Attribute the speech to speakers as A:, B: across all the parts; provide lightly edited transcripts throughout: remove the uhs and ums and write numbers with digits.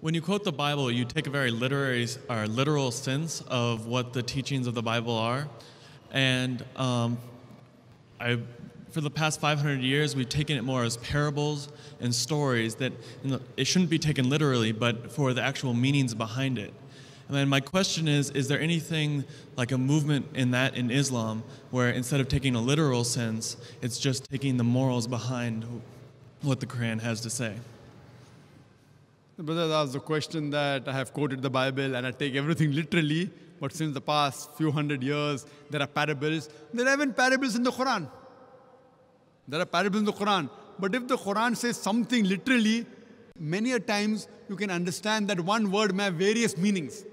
A: When you quote the Bible, you take a very literal sense of what the teachings of the Bible are. And for the past 500 years, we've taken it more as parables and stories that it shouldn't be taken literally, but for the actual meanings behind it. And then my question is there anything like a movement in Islam where instead of taking a literal sense, it's just taking the morals behind what the Quran has to say?
B: The brother asked the question that I have quoted the Bible and I take everything literally, but since the past few hundred years, there are parables. There are even parables in the Quran. There are parables in the Quran. But if the Quran says something literally, many a times you can understand that one word may have various meanings.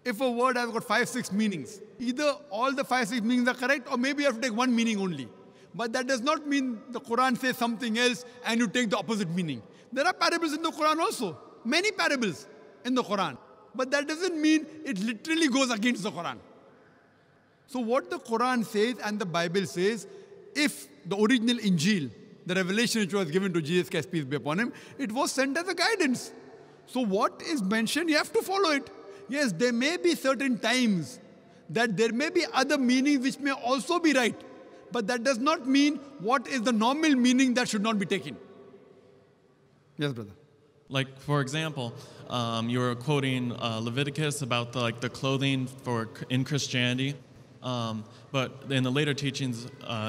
B: If a word has got 5-6 meanings, either all the 5-6 meanings are correct or maybe you have to take one meaning only. But that does not mean the Quran says something else and you take the opposite meaning. There are parables in the Quran also. Many parables in the Quran. But that doesn't mean it literally goes against the Quran. So what the Quran says and the Bible says, if the original Injil, the revelation which was given to Jesus Christ, peace be upon him, it was sent as a guidance. So what is mentioned, you have to follow it. Yes, there may be certain times that there may be other meanings which may also be right. But that does not mean what is the normal meaning that should not be taken. Yes, brother.
A: Like, for example, you were quoting Leviticus about the clothing in Christianity. But in the later teachings,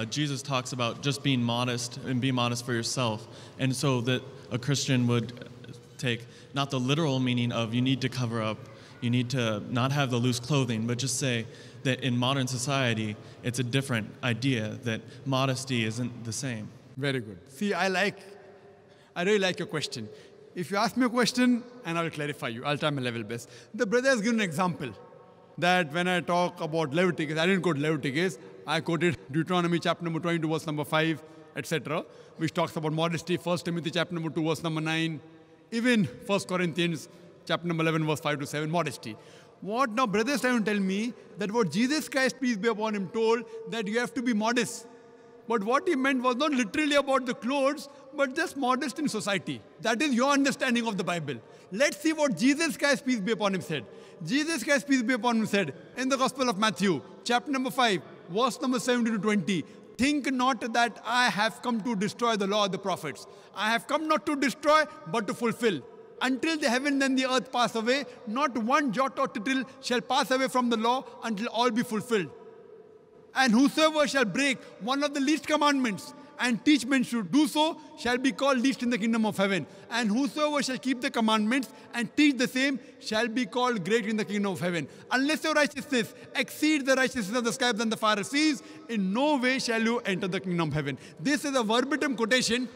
A: Jesus talks about just being modest and be modest for yourself. And so that a Christian would take not the literal meaning of you need to cover up, you need to not have the loose clothing, but just say that in modern society, it's a different idea, that modesty isn't the same.
B: Very good. See, I really like your question. If you ask me a question, and I'll clarify you, I'll try my level best. The brother has given an example that when I talk about Leviticus, I didn't quote Leviticus, I quoted Deuteronomy chapter number 22, verse number 5, etc., which talks about modesty, 1 Timothy chapter number 2, verse number 9, even 1 Corinthians chapter number 11, verse 5 to 7, modesty. What now brother is trying to tell me that what Jesus Christ, peace be upon him, told that you have to be modest. But what he meant was not literally about the clothes, but just modest in society. That is your understanding of the Bible. Let's see what Jesus Christ, peace be upon him, said. Jesus Christ, peace be upon him, said in the Gospel of Matthew, chapter number 5, verse number 17 to 20, think not that I have come to destroy the law of the prophets. I have come not to destroy, but to fulfill. Until the heaven and the earth pass away, not one jot or tittle shall pass away from the law until all be fulfilled. And whosoever shall break one of the least commandments and teach men to do so shall be called least in the kingdom of heaven. And whosoever shall keep the commandments and teach the same shall be called great in the kingdom of heaven. Unless your righteousness exceeds the righteousness of the scribes and the Pharisees, in no way shall you enter the kingdom of heaven. This is a verbatim quotation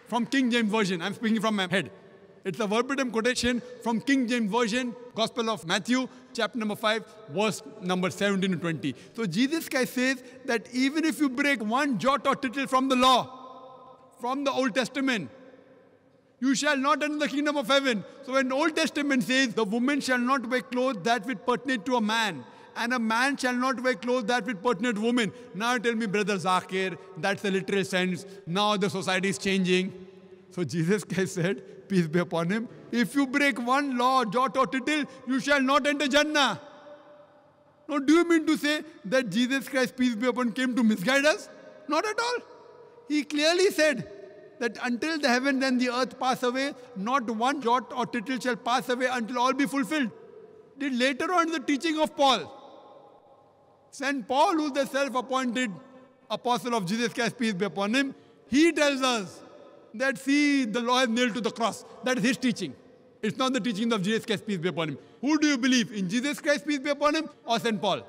B: from King James Version. I'm speaking from my head. It's a verbatim quotation from King James Version, Gospel of Matthew, chapter number 5, verse number 17 to 20. So Jesus Christ says that even if you break one jot or tittle from the law, from the Old Testament, you shall not enter the kingdom of heaven. So when the Old Testament says the woman shall not wear clothes that which pertain to a man, and a man shall not wear clothes that which pertain to woman. Now tell me, Brother Zakir, that's the literal sense. Now the society is changing. So Jesus Christ said, peace be upon him, if you break one law, jot or tittle, you shall not enter Jannah. Now, do you mean to say that Jesus Christ, peace be upon him, came to misguide us? Not at all. He clearly said that until the heaven and the earth pass away, not one jot or tittle shall pass away until all be fulfilled. Then later on, the teaching of Paul, St. Paul, who is the self-appointed apostle of Jesus Christ, peace be upon him, he tells us that, see, the law is nailed to the cross. That is his teaching. It's not the teaching of Jesus Christ, peace be upon him. Who do you believe? In Jesus Christ, peace be upon him, or St. Paul?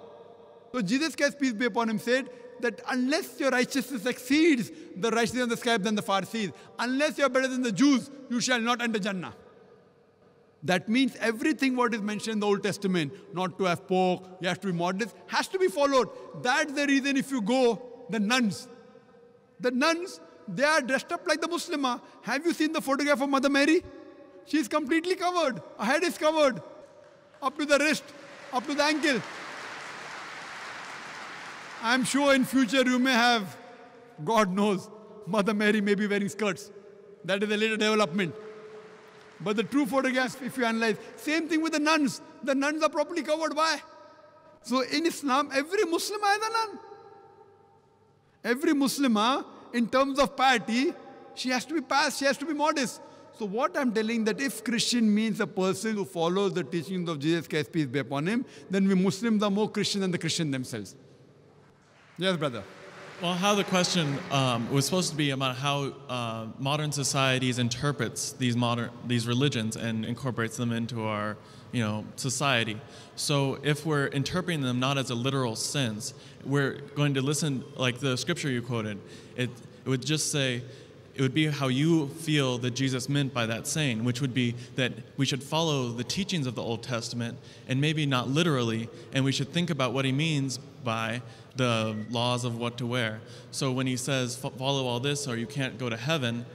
B: So Jesus Christ, peace be upon him, said that unless your righteousness exceeds the righteousness of the scribes and the Pharisees, unless you are better than the Jews, you shall not enter Jannah. That means everything what is mentioned in the Old Testament, not to have pork, you have to be modest, has to be followed. That's the reason if you go, the nuns, they are dressed up like the Muslimah. Have you seen the photograph of Mother Mary? She is completely covered. Her head is covered. Up to the wrist, up to the ankle. I am sure in future you may have, God knows, Mother Mary may be wearing skirts. That is a later development. But the true photograph, if you analyze, same thing with the nuns. The nuns are properly covered. Why? So in Islam, every Muslim is a nun. Every Muslimah, in terms of piety, she has to be pious, she has to be modest. So what I'm telling that if Christian means a person who follows the teachings of Jesus Christ, peace be upon him, then we Muslims are more Christian than the Christian themselves. Yes, brother.
A: Well, how the question was supposed to be about how modern societies interprets these religions and incorporates them into our society. So if we're interpreting them not as a literal sense, we're going to listen, like the scripture you quoted, it would just say, it would be how you feel that Jesus meant by that saying, which would be that we should follow the teachings of the Old Testament and maybe not literally, and we should think about what he means by the laws of what to wear. So when he says, follow all this or you can't go to heaven,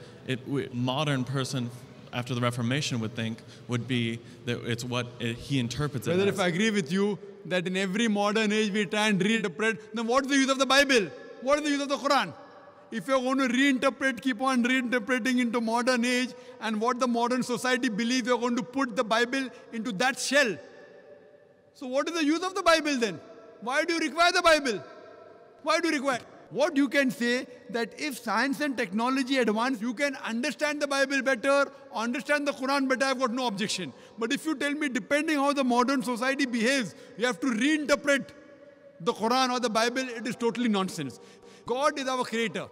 A: modern person after the Reformation would think would be that it's what he interprets it
B: Whether
A: as.
B: if I agree with you that in every modern age we try and reinterpret, then what is the use of the Bible? What is the use of the Quran? If you're going to reinterpret, keep on reinterpreting into modern age and what the modern society believes, you're going to put the Bible into that shell. So what is the use of the Bible then? Why do you require the Bible? Why do you require? What you can say that if science and technology advance, you can understand the Bible better, understand the Quran better, I've got no objection. But if you tell me depending how the modern society behaves, you have to reinterpret the Quran or the Bible, it is totally nonsense. God is our creator.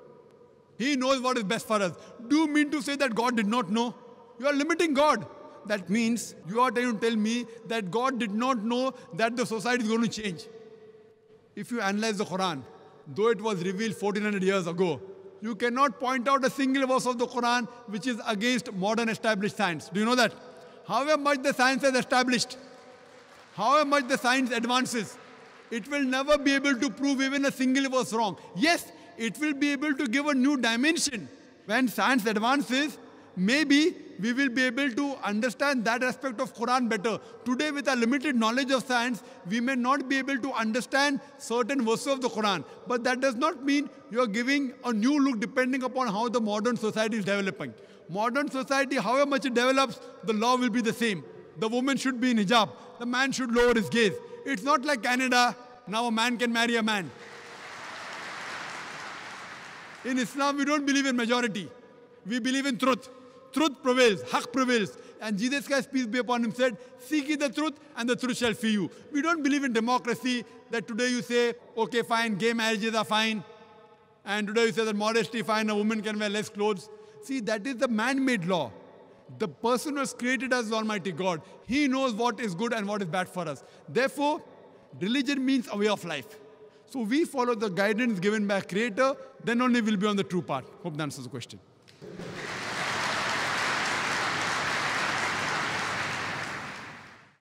B: He knows what is best for us. Do you mean to say that God did not know? You are limiting God. That means you are trying to tell me that God did not know that the society is going to change. If you analyze the Quran, though it was revealed 1400 years ago, you cannot point out a single verse of the Quran which is against modern established science. Do you know that? However much the science has established, however much the science advances, it will never be able to prove even a single verse wrong. Yes, it will be able to give a new dimension. When science advances, maybe we will be able to understand that aspect of Quran better. Today, with our limited knowledge of science, we may not be able to understand certain verses of the Quran. But that does not mean you are giving a new look depending upon how the modern society is developing. Modern society, however much it develops, the law will be the same. The woman should be in hijab. The man should lower his gaze. It's not like Canada. Now a man can marry a man. In Islam, we don't believe in majority. We believe in truth. Truth prevails. Haqq prevails. And Jesus Christ, peace be upon him, said, seek ye the truth and the truth shall free you. We don't believe in democracy that today you say, okay, fine, gay marriages are fine. And today you say that modesty fine, a woman can wear less clothes. See, that is the man-made law. The person who has created us is Almighty God. He knows what is good and what is bad for us. Therefore, religion means a way of life. So we follow the guidance given by a creator, then only we'll be on the true path. Hope that answers the question.